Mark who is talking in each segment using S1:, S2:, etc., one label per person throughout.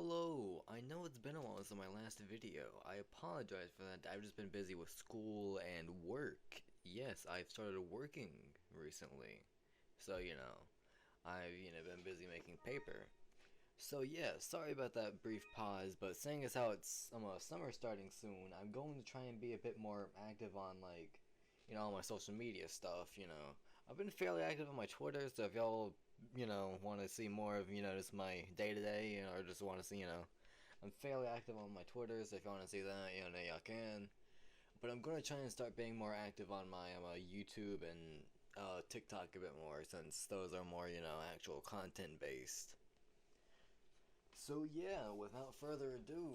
S1: Hello! I know it's been a while since my last video. I apologize for that. I've just been busy with school and work. Yes, I've started working recently. So, I've, been busy making paper. So yeah, sorry about that brief pause, but seeing as how it's summer starting soon, I'm going to try and be a bit more active on all my social media stuff. I've been fairly active on my Twitter, so if y'all, want to see more of, just my day to day, or just want to see, I'm fairly active on my Twitter, so if you want to see that, y'all can. But I'm gonna try and start being more active on my YouTube and TikTok a bit more, since those are more, actual content based. So yeah, without further ado,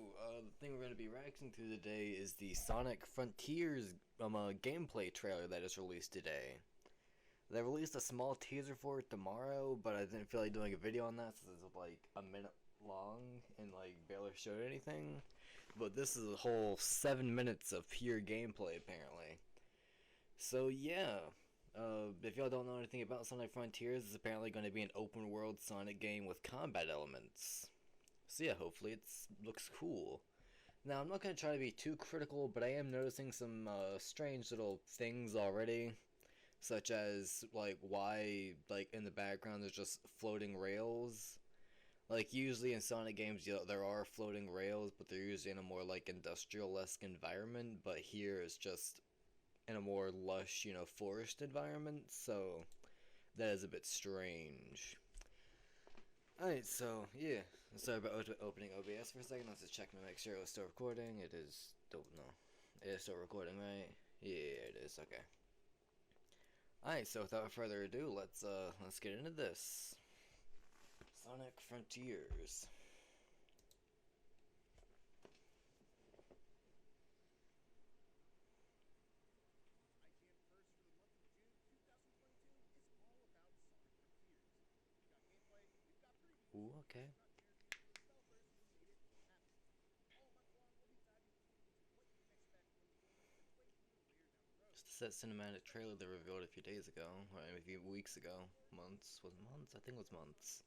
S1: the thing we're going to be reacting to today is the Sonic Frontiers gameplay trailer that is released today. They released a small teaser for it tomorrow, but I didn't feel like doing a video on that since it's like a minute long and like barely showed anything. But this is a whole 7 minutes of pure gameplay apparently. So yeah, if y'all don't know anything about Sonic Frontiers, it's apparently going to be an open world Sonic game with combat elements. So yeah, hopefully it looks cool. Now, I'm not going to try to be too critical, but I am noticing some strange little things already. Such as, like, why, like, in the background there's just floating rails. Like, usually in Sonic games, there are floating rails, but they're usually in a more, like, industrial-esque environment. But here it's just in a more lush, forest environment. So, that is a bit strange. Alright, so, yeah. Sorry about opening OBS for a second. Let's just check to make sure it was still recording. It is, don't know. It is still recording, right? Yeah, it is, okay. Alright, so without further ado, let's get into this. Sonic Frontiers. Ooh, okay. Just a set cinematic trailer they revealed a few days ago, or a few weeks ago. Months? Was it months? I think it was months.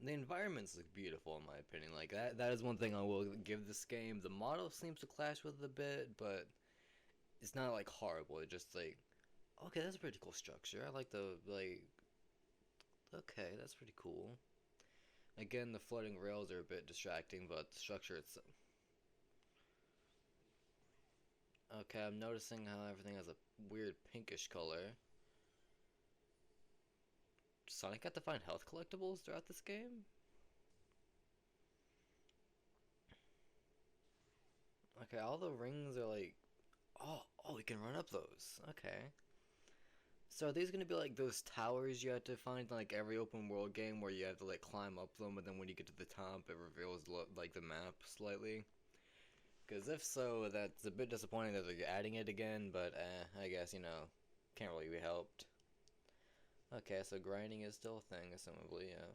S1: The environments look beautiful in my opinion. Like that is one thing I will give this game. The model seems to clash with it a bit, but it's not like horrible. It's just like, okay, that's a pretty cool structure. I like the okay, that's pretty cool. Again, the floating rails are a bit distracting, but the structure itself. Okay, I'm noticing how everything has a weird pinkish color. Sonic got to find health collectibles throughout this game? Okay, all the rings are like... Oh, we can run up those. Okay. So are these gonna be like those towers you have to find in like every open world game where you have to like climb up them, but then when you get to the top it reveals like the map slightly? Because if so, that's a bit disappointing that they're adding it again, but I guess, can't really be helped. Okay, so grinding is still a thing, assumably, yeah.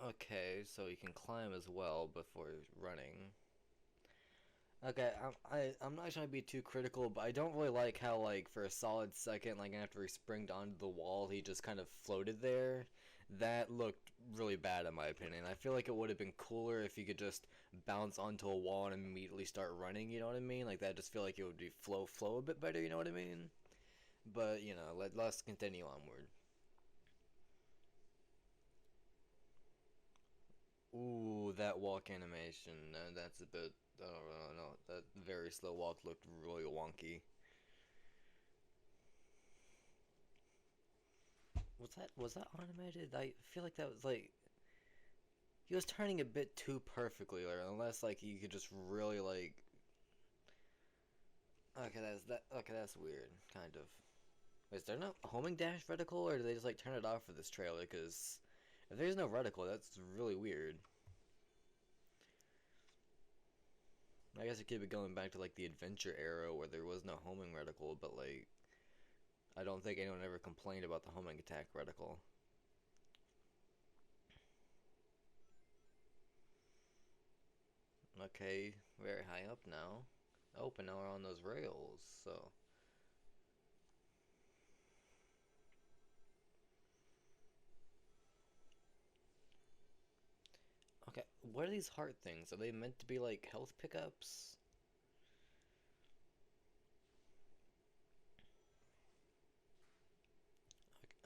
S1: Okay, so you can climb as well before running. Okay, I'm not trying to be too critical, but I don't really like how, like, for a solid second, like, after he springed onto the wall, he just kind of floated there. That looked really bad, in my opinion. I feel like it would have been cooler if he could just bounce onto a wall and immediately start running, you know what I mean? Like, that just feel like it would be flow a bit better, you know what I mean? But, let's continue onward. Ooh, that walk animation, that's a bit, I don't really know, that very slow walk looked really wonky. Was that automated? I feel like that was like he was turning a bit too perfectly, or unless like you could just really like. Okay, that's weird, kind of. Is there no homing dash reticle, or do they just like turn it off for this trailer? Because if there's no reticle, that's really weird. I guess it could be going back to like the adventure era where there was no homing reticle, but like I don't think anyone ever complained about the homing attack reticle. Okay, very high up now. Oh, but now we're on those rails, so. Okay, what are these heart things? Are they meant to be like health pickups?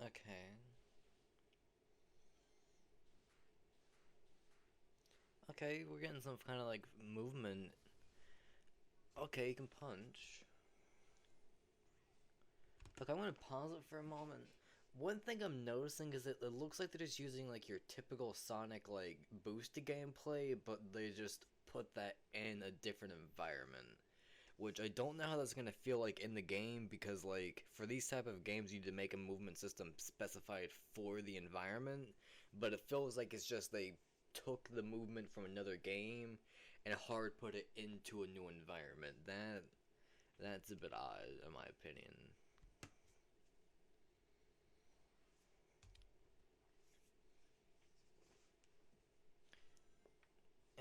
S1: Okay. Okay, we're getting some kind of like movement. Okay, you can punch. Look, I want to pause it for a moment. One thing I'm noticing is that it looks like they're just using like your typical Sonic like boosted gameplay, but they just put that in a different environment. Which I don't know how that's gonna feel like in the game because like for these type of games you need to make a movement system specified for the environment, but it feels like it's just they took the movement from another game and hard put it into a new environment. That's a bit odd in my opinion.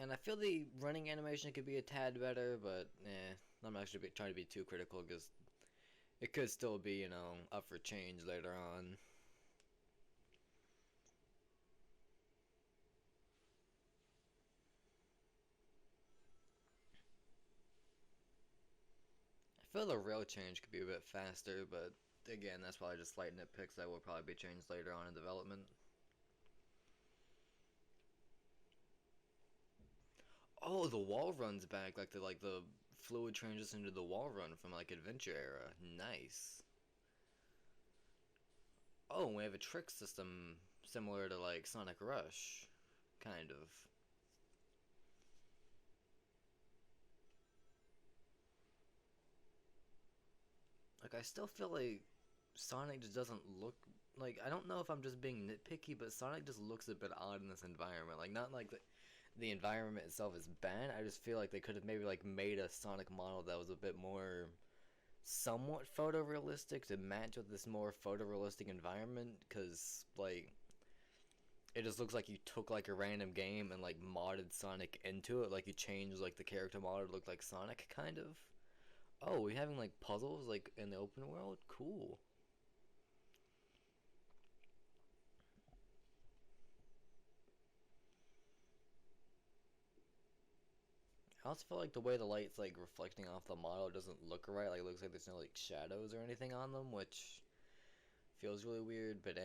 S1: And I feel the running animation could be a tad better, but I'm not actually trying to be too critical because it could still be, up for change later on. I feel the rail change could be a bit faster, but again, that's probably just slight nitpicks that will probably be changed later on in development. Oh, the wall run's back, like the fluid transition to the wall run from like Adventure era. Nice. Oh, we have a trick system similar to like Sonic Rush, kind of. Like I still feel like Sonic just doesn't look like I don't know if I'm just being nitpicky, but Sonic just looks a bit odd in this environment. Like not like the environment itself is bad. I just feel like they could have maybe like made a Sonic model that was a bit more somewhat photorealistic to match with this more photorealistic environment cuz like it just looks like you took like a random game and like modded Sonic into it. Like you changed like the character model to look like Sonic kind of. Oh, we having like puzzles like in the open world? Cool. I also feel like the way the light's like reflecting off the model doesn't look right. Like it looks like there's no like shadows or anything on them, which feels really weird. But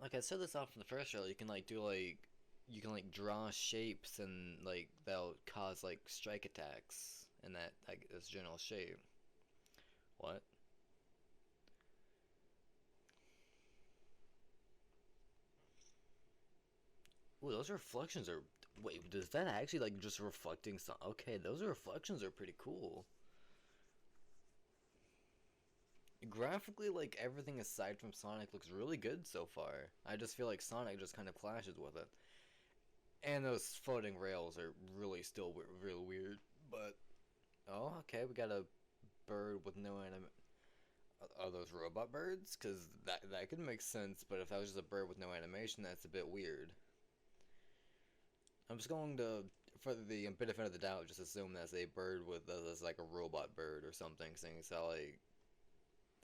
S1: like I said this off in the first show, you can like draw shapes and like they'll cause like strike attacks in that like this general shape. What? Ooh, those reflections are. Wait, does that actually like just reflecting some? Okay, those reflections are pretty cool. Graphically, like everything aside from Sonic looks really good so far. I just feel like Sonic just kind of clashes with it, and those floating rails are really still real weird. But oh, okay, we got a bird with no anim. Are those robot birds? Cause that could make sense. But if that was just a bird with no animation, that's a bit weird. I'm just going to, for the benefit of the doubt, just assume that's a bird with that's like a robot bird or something, saying so like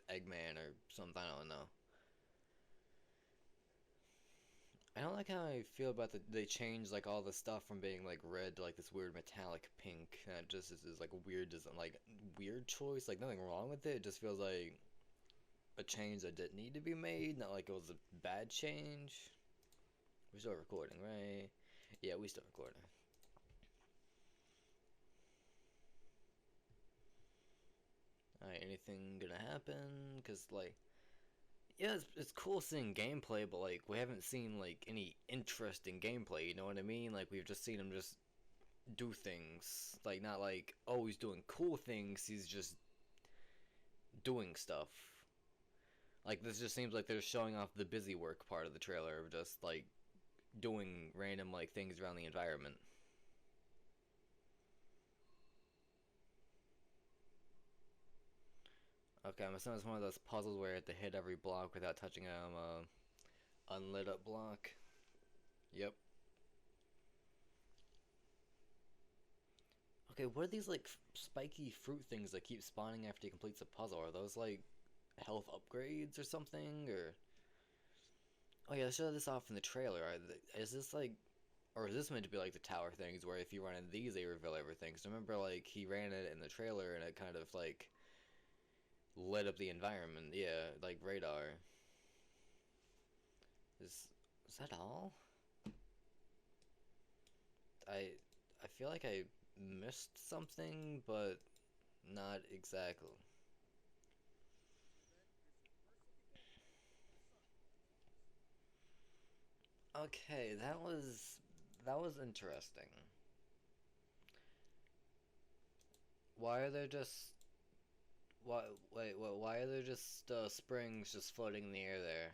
S1: Eggman or something. I don't know. I don't like how I feel about they changed like all the stuff from being like red to like this weird metallic pink. And it just is like a weird design, like weird choice. Like nothing wrong with it. It just feels like a change that didn't need to be made. Not like it was a bad change. We're still recording, right? Yeah, we still recording. Alright, anything gonna happen? Cause like, yeah, it's cool seeing gameplay, but like we haven't seen like any interesting gameplay. You know what I mean? Like we've just seen him just do things. Like not like oh he's doing cool things. He's just doing stuff. Like this just seems like they're showing off the busy work part of the trailer of just like doing random like things around the environment. Okay, I'm assuming it's one of those puzzles where you have to hit every block without touching a unlit up block. Yep. Okay, what are these like spiky fruit things that keep spawning after he completes a puzzle? Are those like health upgrades or something? Or oh yeah, they showed this off in the trailer. Is this like, or is this meant to be like the tower things where if you run in these, they reveal everything? So remember, like he ran it in the trailer and it kind of like lit up the environment. Yeah, like radar. Is is that all? I I feel like I missed something, but not exactly. Okay, that was interesting. Why are there just why wait what why are there just springs just floating in the air there?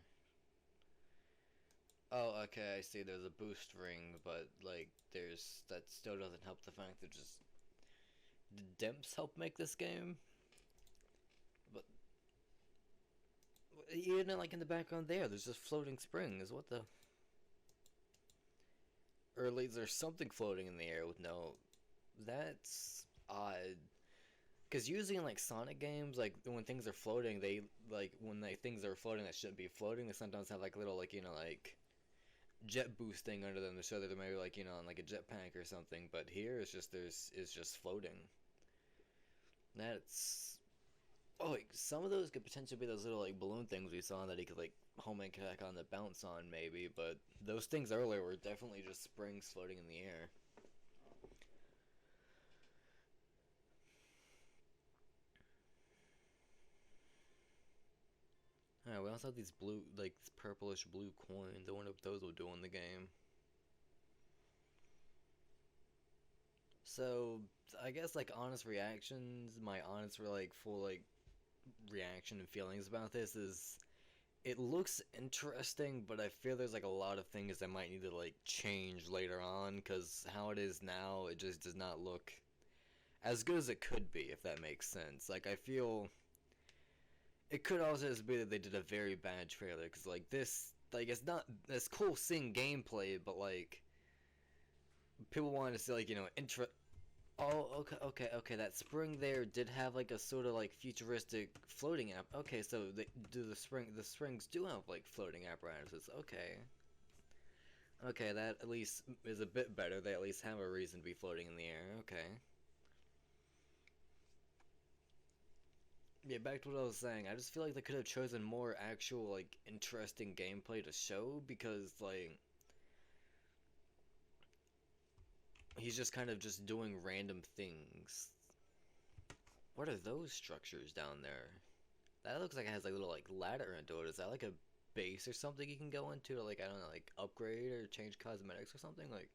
S1: Oh, okay, I see. There's a boost ring, but like there's that still doesn't help the fact that just did Demps help make this game? But even like in the background there's just floating springs. What the? Or at least there's something floating in the air with no. That's odd. Because usually in like Sonic games, like when things are floating, they like when like things are floating that shouldn't be floating, they sometimes have like little like like jet boosting under them to show that they're maybe like on like a jetpack or something. But here it's just floating. That's oh like some of those could potentially be those little like balloon things we saw that he could like home attack on the bounce on maybe. But those things earlier were definitely just springs floating in the air. Yeah, we also have these blue, like this purplish blue coins. I wonder what those will do in the game. So I guess like honest reactions, my honest like full like reaction and feelings about this is it looks interesting, but I feel there's like a lot of things that might need to like change later on because how it is now, it just does not look as good as it could be if that makes sense. Like I feel it could also just be that they did a very bad trailer because like this like it's not it's cool seeing gameplay, but like people wanted to see like intro. Oh, okay. That spring there did have like a sort of like futuristic floating app. Okay, so the springs do have like floating apparatuses. Okay, that at least is a bit better. They at least have a reason to be floating in the air. Okay. Yeah, back to what I was saying. I just feel like they could have chosen more actual like interesting gameplay to show because like he's just kind of just doing random things. What are those structures down there? That looks like it has like a little like ladder into it. Is that like a base or something you can go into to like I don't know like upgrade or change cosmetics or something like?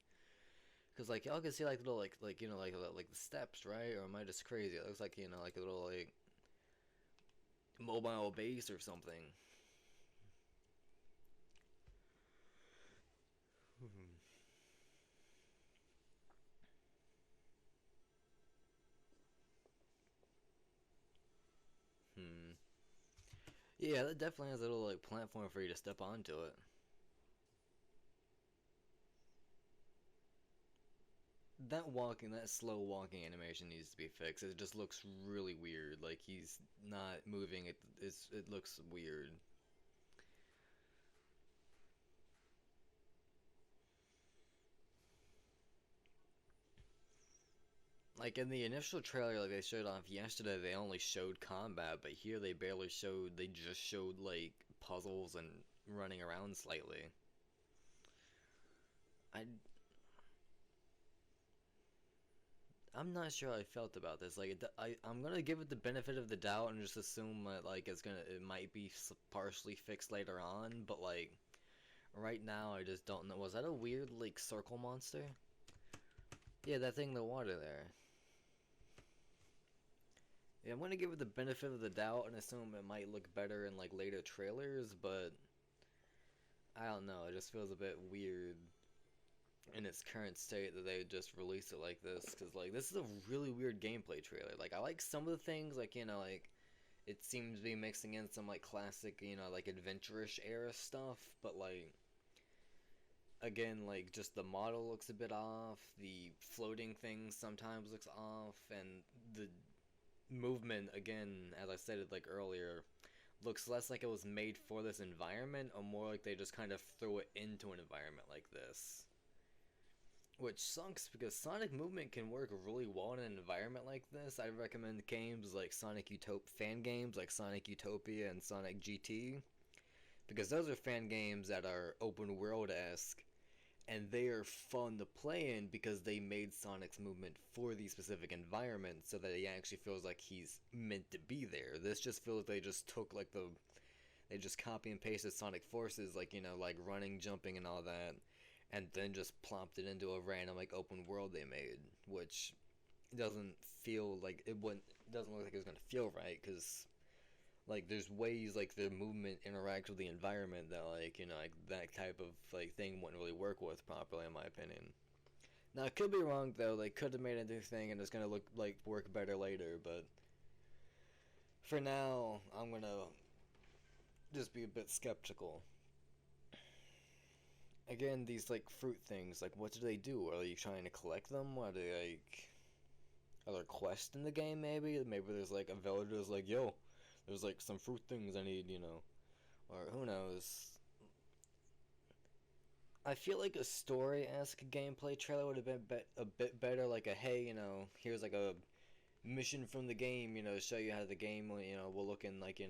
S1: Because like y'all can see like little like like the steps right? Or am I just crazy? It looks like like a little like mobile base or something. Hmm. Yeah, that definitely has a little like platform for you to step onto it. That slow walking animation needs to be fixed. It just looks really weird. Like he's not moving. It looks weird. Like in the initial trailer, like they showed off yesterday, they only showed combat, but here they barely showed. They just showed like puzzles and running around slightly. I I'm not sure how I felt about this. Like I'm gonna give it the benefit of the doubt and just assume that like it might be partially fixed later on, but like right now I just don't know. Was that a weird like circle monster? Yeah, that thing in the water there. Yeah, I'm gonna give it the benefit of the doubt and assume it might look better in like later trailers, but I don't know. It just feels a bit weird in its current state that they just release it like this. Because like this is a really weird gameplay trailer. Like I like some of the things, like like it seems to be mixing in some like classic, like adventurish era stuff, but like again, like, just the model looks a bit off, the floating thing sometimes looks off, and the movement, again, as I said it like earlier, looks less like it was made for this environment, or more like they just kind of threw it into an environment like this. Which sucks because Sonic movement can work really well in an environment like this. I recommend games like fan games like Sonic Utopia and Sonic GT, because those are fan games that are open world esque, and they are fun to play in because they made Sonic's movement for these specific environments so that he actually feels like he's meant to be there. This just feels like they just took like they just copy and pasted Sonic forces, like, like running, jumping, and all that, and then just plopped it into a random like open world they made, which doesn't feel like it wouldn't doesn't look like it's gonna feel right, because like there's ways like the movement interacts with the environment that, like, like that type of like thing wouldn't really work with properly, in my opinion. Now, I could be wrong though. They could have made a new thing and it's gonna look like work better later, but for now I'm gonna just be a bit skeptical. Again, these like fruit things, like, what do they do? Are you trying to collect them? Are they like, are there quests in the game? Maybe there's like a villager's like, yo, there's like some fruit things I need, or who knows. I feel like a story-esque gameplay trailer would have been a bit better. Like a, hey, here's like a mission from the game, to show you how the game, will look in, like,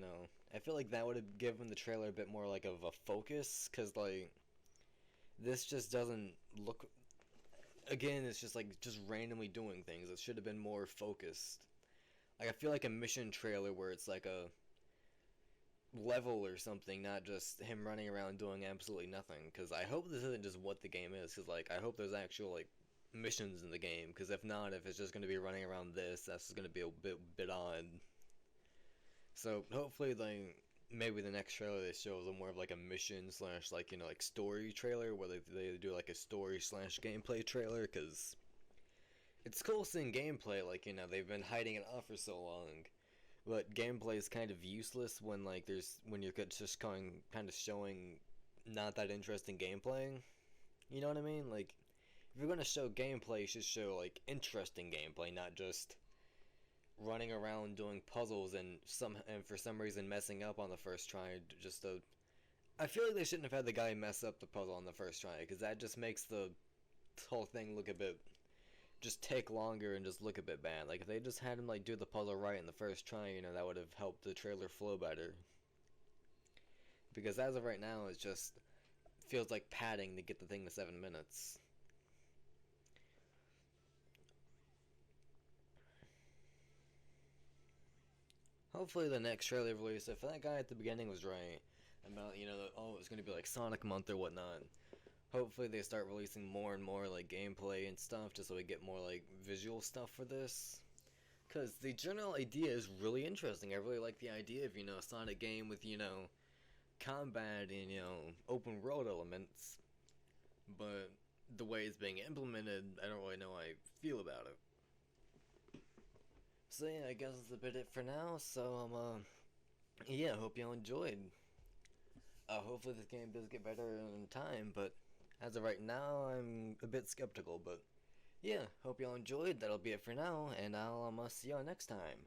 S1: I feel like that would have given the trailer a bit more like of a focus, cause like this just doesn't look. Again, it's just like just randomly doing things. It should have been more focused. Like, I feel like a mission trailer where it's like a level or something, not just him running around doing absolutely nothing. Because I hope this isn't just what the game is. Because like I hope there's actual like missions in the game. Because if not, if it's just going to be running around that's going to be a bit odd. So hopefully, like, maybe the next trailer they show is more of like a mission slash like like story trailer, where they do like a story slash gameplay trailer. Because it's cool seeing gameplay, like, they've been hiding it off for so long. But gameplay is kind of useless when like when you're just kind of showing not that interesting gameplay. You know what I mean? Like, if you're gonna show gameplay, you should show like interesting gameplay, not just running around doing puzzles and for some reason messing up on the first try. I feel like they shouldn't have had the guy mess up the puzzle on the first try, because that just makes the whole thing look a bit, just take longer and just look a bit bad. Like, if they just had him like do the puzzle right in the first try, that would have helped the trailer flow better. Because as of right now, it just feels like padding to get the thing to 7 minutes. Hopefully the next trailer release, if that guy at the beginning was right about, oh, it's gonna be like Sonic Month or whatnot, hopefully they start releasing more and more like gameplay and stuff, just so we get more like visual stuff for this. Because the general idea is really interesting. I really like the idea of, a Sonic game with, combat and, open world elements. But the way it's being implemented, I don't really know how I feel about it. So yeah, I guess that's a bit it for now. So yeah, hope y'all enjoyed. Hopefully this game does get better in time, but as of right now, I'm a bit skeptical. But yeah, hope y'all enjoyed. That'll be it for now, and I'll see y'all next time.